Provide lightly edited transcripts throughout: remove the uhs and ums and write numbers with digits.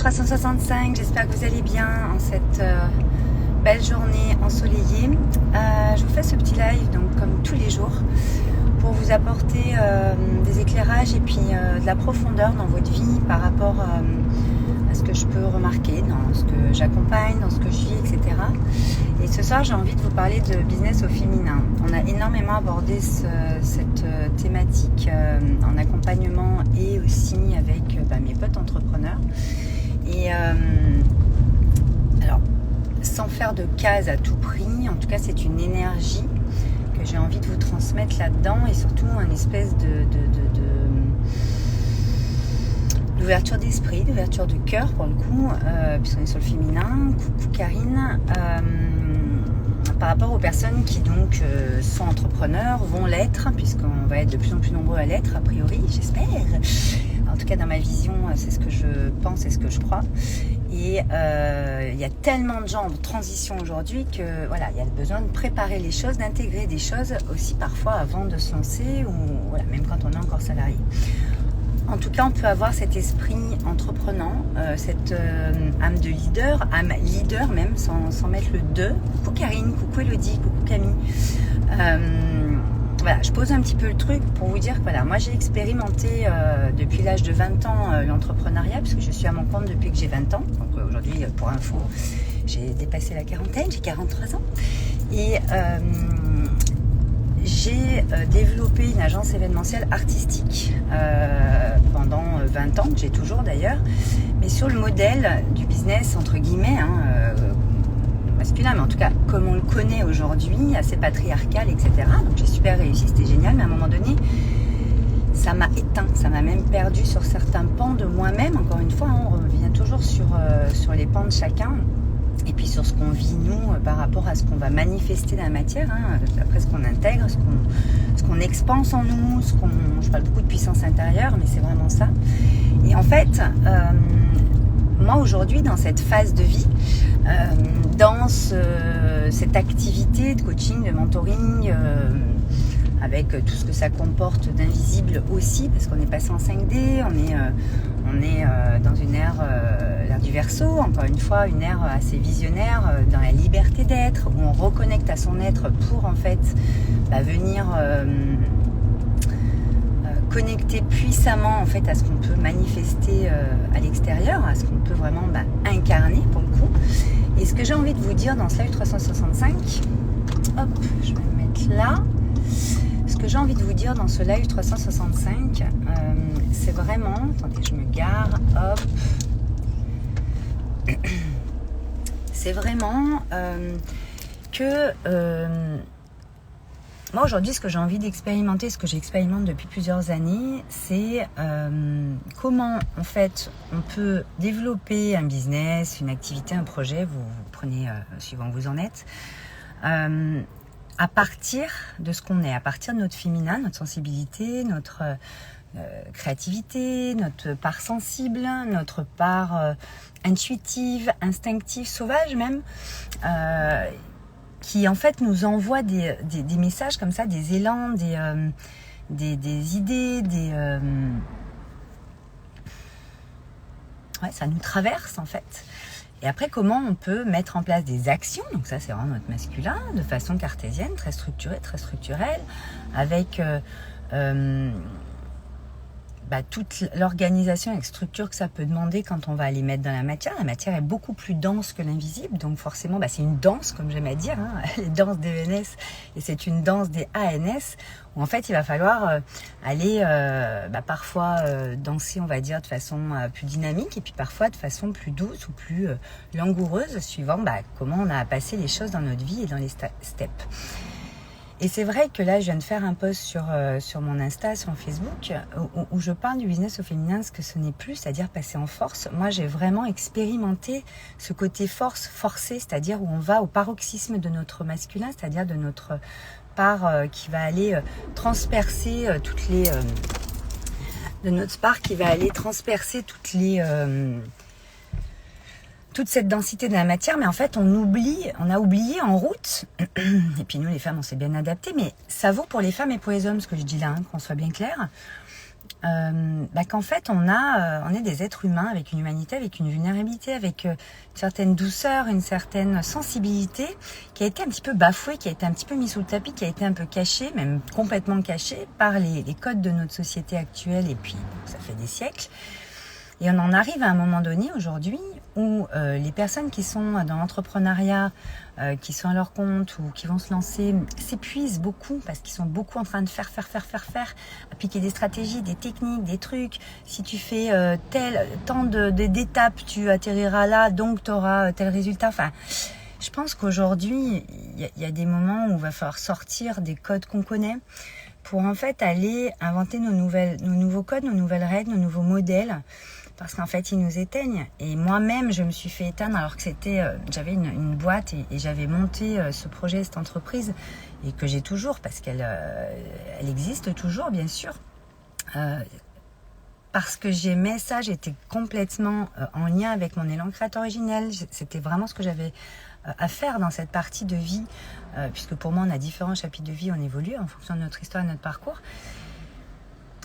365, j'espère que vous allez bien en cette belle journée ensoleillée. Je vous fais ce petit live, donc comme tous les jours, pour vous apporter des éclairages et puis de la profondeur dans votre vie par rapport à ce que je peux remarquer, dans ce que j'accompagne, dans ce que je vis, etc. Et ce soir, j'ai envie de vous parler de business au féminin. On a énormément abordé cette thématique en accompagnement et aussi avec mes potes entrepreneurs. Et alors, sans faire de cases à tout prix, en tout cas, c'est une énergie que j'ai envie de vous transmettre là-dedans et surtout une espèce d'ouverture d'esprit, d'ouverture de cœur pour le coup, puisqu'on est sur le féminin. Coucou Karine. Par rapport aux personnes qui donc sont entrepreneurs, vont l'être, puisqu'on va être de plus en plus nombreux à l'être, a priori, j'espère. En tout cas, dans ma vision, c'est ce que je pense et ce que je crois. Et il y a tellement de gens en transition aujourd'hui que voilà, il y a le besoin de préparer les choses, d'intégrer des choses aussi parfois avant de se lancer ou voilà, même quand on est encore salarié. En tout cas, on peut avoir cet esprit entreprenant, cette âme de leader, âme leader même, sans mettre le de. Coucou Karine, coucou Elodie, coucou Camille. Voilà, je pose un petit peu le truc pour vous dire que voilà, moi j'ai expérimenté depuis l'âge de 20 ans l'entrepreneuriat, puisque je suis à mon compte depuis que j'ai 20 ans. Donc aujourd'hui, pour info, j'ai dépassé la quarantaine, j'ai 43 ans. Et j'ai développé une agence événementielle artistique pendant 20 ans, que j'ai toujours d'ailleurs, mais sur le modèle du business entre guillemets, masculin, mais en tout cas comme on le connaît aujourd'hui, assez patriarcal, etc. Donc j'ai super réussi, c'était génial, mais à un moment donné, ça m'a éteint, ça m'a même perdu sur certains pans de moi-même. Encore une fois, on revient toujours sur les pans de chacun. Et puis sur ce qu'on vit nous par rapport à ce qu'on va manifester dans la matière, après ce qu'on intègre, ce qu'on expanse en nous, je parle beaucoup de puissance intérieure, mais c'est vraiment ça. Et en fait, moi aujourd'hui dans cette phase de vie, dans cette activité de coaching, de mentoring, avec tout ce que ça comporte d'invisible aussi, parce qu'on est passé en 5D, on est dans une ère, l'ère du Verseau, encore une fois, une ère assez visionnaire, dans la liberté d'être, où on reconnecte à son être pour en fait venir connecter puissamment en fait à ce qu'on peut manifester à l'extérieur, à ce qu'on peut vraiment incarner pour le coup. Et ce que j'ai envie de vous dire dans ce live 365, hop, je vais me mettre là. Ce que j'ai envie de vous dire dans ce live 365, c'est vraiment... Attendez, je me gare, hop. C'est vraiment que... moi, aujourd'hui, ce que j'ai envie d'expérimenter, ce que j'expérimente depuis plusieurs années, c'est comment, en fait, on peut développer un business, une activité, un projet, vous prenez suivant où vous en êtes, à partir de ce qu'on est, à partir de notre féminin, notre sensibilité, notre créativité, notre part sensible, notre part intuitive, instinctive, sauvage même, qui en fait nous envoie des messages comme ça, des élans, des idées, ça nous traverse en fait. Et après, comment on peut mettre en place des actions, donc ça c'est vraiment notre masculin, de façon cartésienne, très structurée, très structurelle, avec toute l'organisation et structure que ça peut demander quand on va aller mettre dans la matière. La matière est beaucoup plus dense que l'invisible, donc forcément c'est une danse, comme j'aime à dire, les danses des ENS, et c'est une danse des ANS, où en fait il va falloir aller parfois danser, on va dire, de façon plus dynamique, et puis parfois de façon plus douce ou plus langoureuse, suivant comment on a passé les choses dans notre vie et dans les steps. Et c'est vrai que là, je viens de faire un post sur mon Insta, sur Facebook, où je parle du business au féminin, ce que ce n'est plus, c'est-à-dire passer en force. Moi, j'ai vraiment expérimenté ce côté force forcée, c'est-à-dire où on va au paroxysme de notre masculin, c'est-à-dire de notre part qui va aller transpercer toute cette densité de la matière, mais en fait on a oublié en route, et puis nous les femmes on s'est bien adapté, mais ça vaut pour les femmes et pour les hommes ce que je dis là, qu'on soit bien clair, qu'en fait on est des êtres humains avec une humanité, avec une vulnérabilité, avec une certaine douceur, une certaine sensibilité qui a été un petit peu bafouée, qui a été un petit peu mise sous le tapis, qui a été un peu cachée, même complètement cachée par les codes de notre société actuelle, et puis ça fait des siècles. Et on en arrive à un moment donné aujourd'hui où les personnes qui sont dans l'entrepreneuriat, qui sont à leur compte ou qui vont se lancer, s'épuisent beaucoup parce qu'ils sont beaucoup en train de faire, appliquer des stratégies, des techniques, des trucs. Si tu fais tant d'étapes, tu atterriras là, donc tu auras tel résultat. Enfin, je pense qu'aujourd'hui, il y a des moments où il va falloir sortir des codes qu'on connaît pour en fait aller inventer nos nouveaux codes, nos nouvelles règles, nos nouveaux modèles. Parce qu'en fait, ils nous éteignent. Et moi-même, je me suis fait éteindre alors que j'avais une boîte et j'avais monté ce projet, cette entreprise, et que j'ai toujours, parce qu'elle existe toujours, bien sûr. Parce que j'aimais ça, j'étais complètement en lien avec mon élan créateur originel. C'était vraiment ce que j'avais à faire dans cette partie de vie, puisque pour moi, on a différents chapitres de vie, on évolue en fonction de notre histoire et de notre parcours.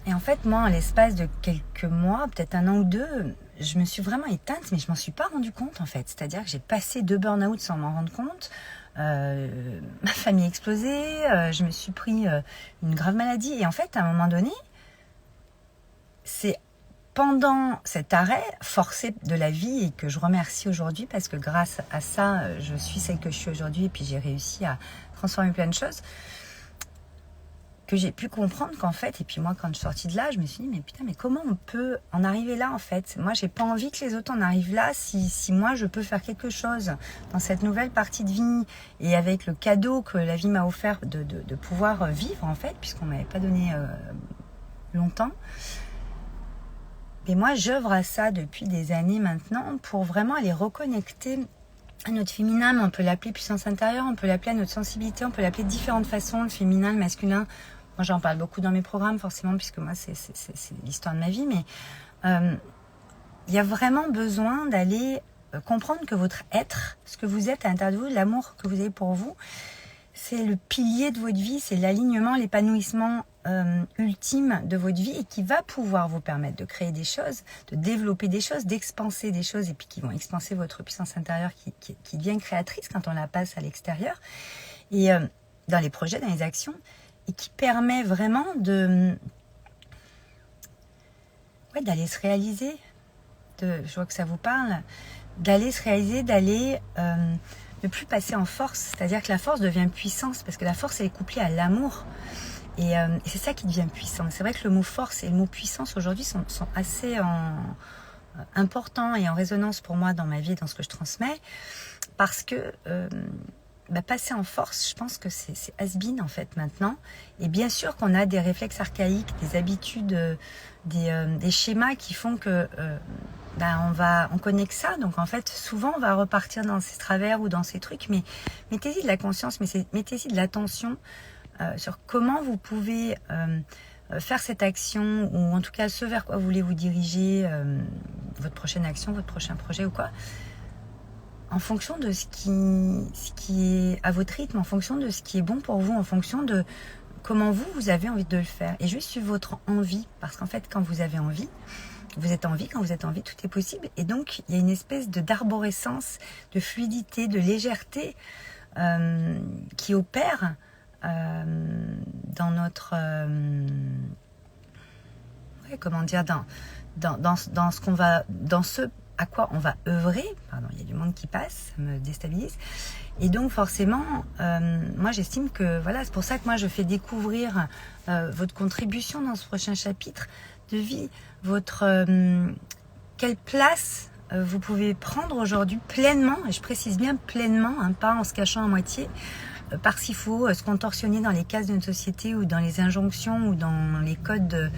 Et en fait, moi, en l'espace de quelques mois, peut-être 1 an ou 2, je me suis vraiment éteinte, mais je m'en suis pas rendu compte, en fait. C'est-à-dire que j'ai passé 2 burn-out sans m'en rendre compte. Ma famille a explosé, je me suis pris une grave maladie. Et en fait, à un moment donné, c'est pendant cet arrêt forcé de la vie, et que je remercie aujourd'hui, parce que grâce à ça, je suis celle que je suis aujourd'hui, et puis j'ai réussi à transformer plein de choses, que j'ai pu comprendre qu'en fait, et puis moi quand je suis sortie de là, je me suis dit mais comment on peut en arriver là en fait? Moi j'ai pas envie que les autres en arrivent là si moi je peux faire quelque chose dans cette nouvelle partie de vie, et avec le cadeau que la vie m'a offert de pouvoir vivre en fait, puisqu'on m'avait pas donné longtemps. Et moi j'œuvre à ça depuis des années maintenant pour vraiment aller reconnecter à notre féminin, mais on peut l'appeler puissance intérieure, on peut l'appeler à notre sensibilité, on peut l'appeler de différentes façons, le féminin, le masculin. Moi, j'en parle beaucoup dans mes programmes, forcément, puisque moi, c'est l'histoire de ma vie. Mais il y a vraiment besoin d'aller comprendre que votre être, ce que vous êtes à l'intérieur de vous, l'amour que vous avez pour vous, c'est le pilier de votre vie, c'est l'alignement, l'épanouissement ultime de votre vie, et qui va pouvoir vous permettre de créer des choses, de développer des choses, d'expanser des choses, et puis qui vont expanser votre puissance intérieure qui devient créatrice quand on la passe à l'extérieur. Et dans les projets, dans les actions, et qui permet vraiment d'aller se réaliser, je vois que ça vous parle, d'aller se réaliser, d'aller ne plus passer en force, c'est-à-dire que la force devient puissance, parce que la force elle est couplée à l'amour, et c'est ça qui devient puissant. C'est vrai que le mot force et le mot puissance aujourd'hui sont assez importants et en résonance pour moi dans ma vie et dans ce que je transmets, parce que passer en force, je pense que c'est has-been en fait maintenant. Et bien sûr qu'on a des réflexes archaïques, des habitudes, des schémas qui font que on connaît que ça. Donc en fait, souvent on va repartir dans ces travers ou dans ces trucs. Mais mettez-y de la conscience, mettez-y de l'attention sur comment vous pouvez faire cette action, ou en tout cas ce vers quoi vous voulez vous diriger, votre prochaine action, votre prochain projet ou quoi, en fonction de ce qui est à votre rythme, en fonction de ce qui est bon pour vous, en fonction de comment vous avez envie de le faire. Et juste suivre votre envie, parce qu'en fait, quand vous avez envie, vous êtes en vie, quand vous êtes en vie, tout est possible. Et donc, il y a une espèce d'arborescence, de fluidité, de légèreté qui opère dans notre... dans ce qu'on va... dans ce à quoi on va œuvrer. Pardon, il y a du monde qui passe, ça me déstabilise. Et donc forcément, moi j'estime que voilà, c'est pour ça que moi je fais découvrir votre contribution dans ce prochain chapitre de vie, quelle place vous pouvez prendre aujourd'hui pleinement, et je précise bien pleinement, hein, pas en se cachant à moitié, parce qu'il faut se contorsionner dans les cases d'une société ou dans les injonctions ou dans les codes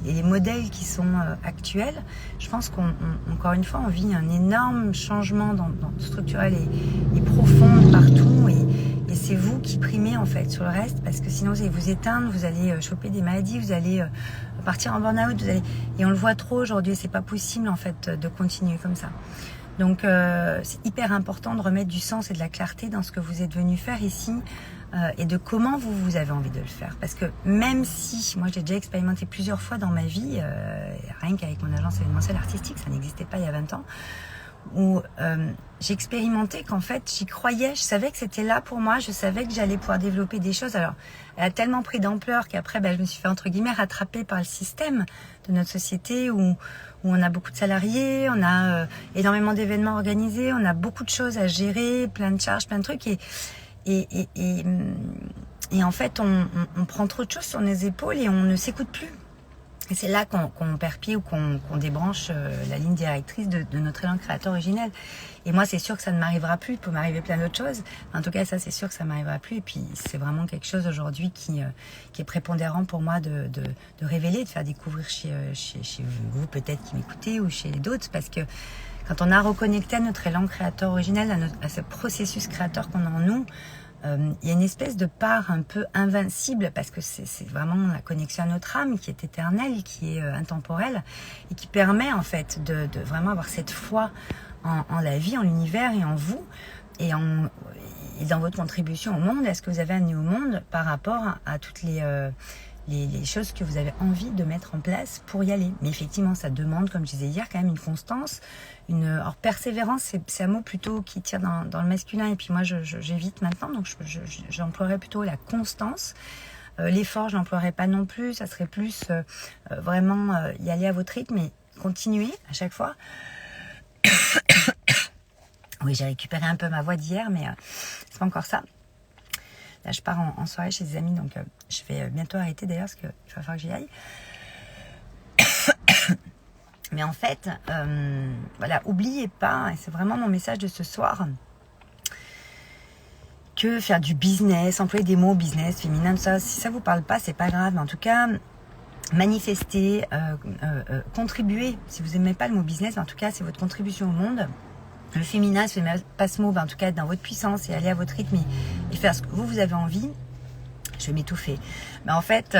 et les modèles qui sont actuels. Je pense qu'encore une fois, on vit un énorme changement structurel et profond partout, et c'est vous qui primez en fait sur le reste, parce que sinon vous allez vous éteindre, vous allez choper des maladies, vous allez partir en burn-out, et on le voit trop aujourd'hui, c'est pas possible en fait de continuer comme ça. Donc c'est hyper important de remettre du sens et de la clarté dans ce que vous êtes venu faire ici et de comment vous avez envie de le faire. Parce que même si, moi j'ai déjà expérimenté plusieurs fois dans ma vie, rien qu'avec mon agence événementielle artistique, ça n'existait pas il y a 20 ans, où j'ai expérimenté qu'en fait j'y croyais, je savais que c'était là pour moi, je savais que j'allais pouvoir développer des choses. Alors elle a tellement pris d'ampleur qu'après je me suis fait entre guillemets rattraper par le système de notre société où on a beaucoup de salariés, on a énormément d'événements organisés, on a beaucoup de choses à gérer, plein de charges, plein de trucs et en fait on prend trop de choses sur nos épaules et on ne s'écoute plus. Et c'est là qu'on perd pied ou qu'on débranche la ligne directrice de notre élan créateur originel. Et moi, c'est sûr que ça ne m'arrivera plus. Il peut m'arriver plein d'autres choses. En tout cas, ça, c'est sûr que ça ne m'arrivera plus. Et puis, c'est vraiment quelque chose aujourd'hui qui est prépondérant pour moi de révéler, de faire découvrir chez vous, peut-être qui m'écoutez, ou chez d'autres. Parce que quand on a reconnecté à notre élan créateur originel, à ce processus créateur qu'on a en nous, il y a une espèce de part un peu invincible parce que c'est vraiment la connexion à notre âme qui est éternelle, qui est intemporelle et qui permet en fait de vraiment avoir cette foi en la vie, en l'univers et en vous et dans votre contribution au monde, à ce que vous avez amené au monde par rapport à toutes les choses que vous avez envie de mettre en place pour y aller. Mais effectivement, ça demande, comme je disais hier, quand même une constance, alors persévérance, c'est un mot plutôt qui tire dans le masculin, et puis moi j'évite maintenant, donc j'emploierais plutôt la constance. L'effort, je n'emploierais pas non plus, ça serait plus vraiment y aller à votre rythme et continuer à chaque fois. Oui, j'ai récupéré un peu ma voix d'hier, mais c'est pas encore ça. Là, je pars en soirée chez des amis, donc je vais bientôt arrêter d'ailleurs, parce qu'il va falloir que j'y aille. Mais en fait, voilà, oubliez pas, et c'est vraiment mon message de ce soir, que faire du business, employer des mots business, féminin, tout ça, si ça vous parle pas, c'est pas grave. Mais en tout cas, manifester, contribuer. Si vous aimez pas le mot business, mais en tout cas, c'est votre contribution au monde. Le féminin, si vous n'aimez pas ce mot, en tout cas, être dans votre puissance et aller à votre rythme et faire ce que vous avez envie. Je vais m'étouffer. Mais en fait,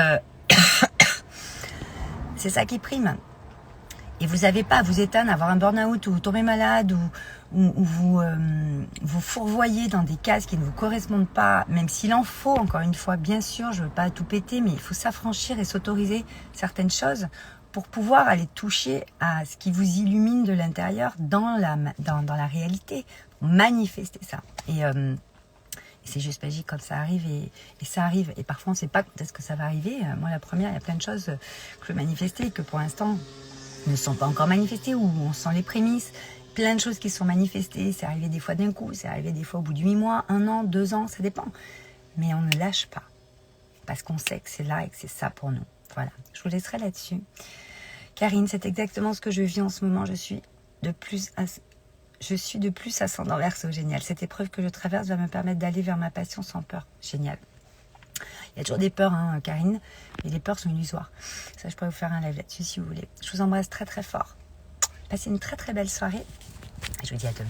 c'est ça qui prime. Et vous n'avez pas à vous éteindre, à avoir un burn-out ou tomber malade ou vous fourvoyer dans des cases qui ne vous correspondent pas, même s'il en faut, encore une fois, bien sûr, je ne veux pas tout péter, mais il faut s'affranchir et s'autoriser certaines choses pour pouvoir aller toucher à ce qui vous illumine de l'intérieur dans la réalité, manifester ça. Et c'est juste magique quand ça arrive et ça arrive. Et parfois on ne sait pas quand est-ce que ça va arriver. Moi la première, il y a plein de choses que je veux manifester et que pour l'instant ne sont pas encore manifestées ou on sent les prémices. Plein de choses qui sont manifestées, c'est arrivé des fois d'un coup, c'est arrivé des fois au bout de 8 mois, 1 an, 2 ans, ça dépend. Mais on ne lâche pas parce qu'on sait que c'est là et que c'est ça pour nous. Voilà, je vous laisserai là-dessus. Karine, c'est exactement ce que je vis en ce moment. Je suis de plus ascendant Verseau, génial. Cette épreuve que je traverse va me permettre d'aller vers ma passion sans peur. Génial. Il y a toujours des peurs, hein, Karine, mais les peurs sont illusoires. Ça, je pourrais vous faire un live là-dessus si vous voulez. Je vous embrasse très très fort. Passez une très très belle soirée et je vous dis à demain.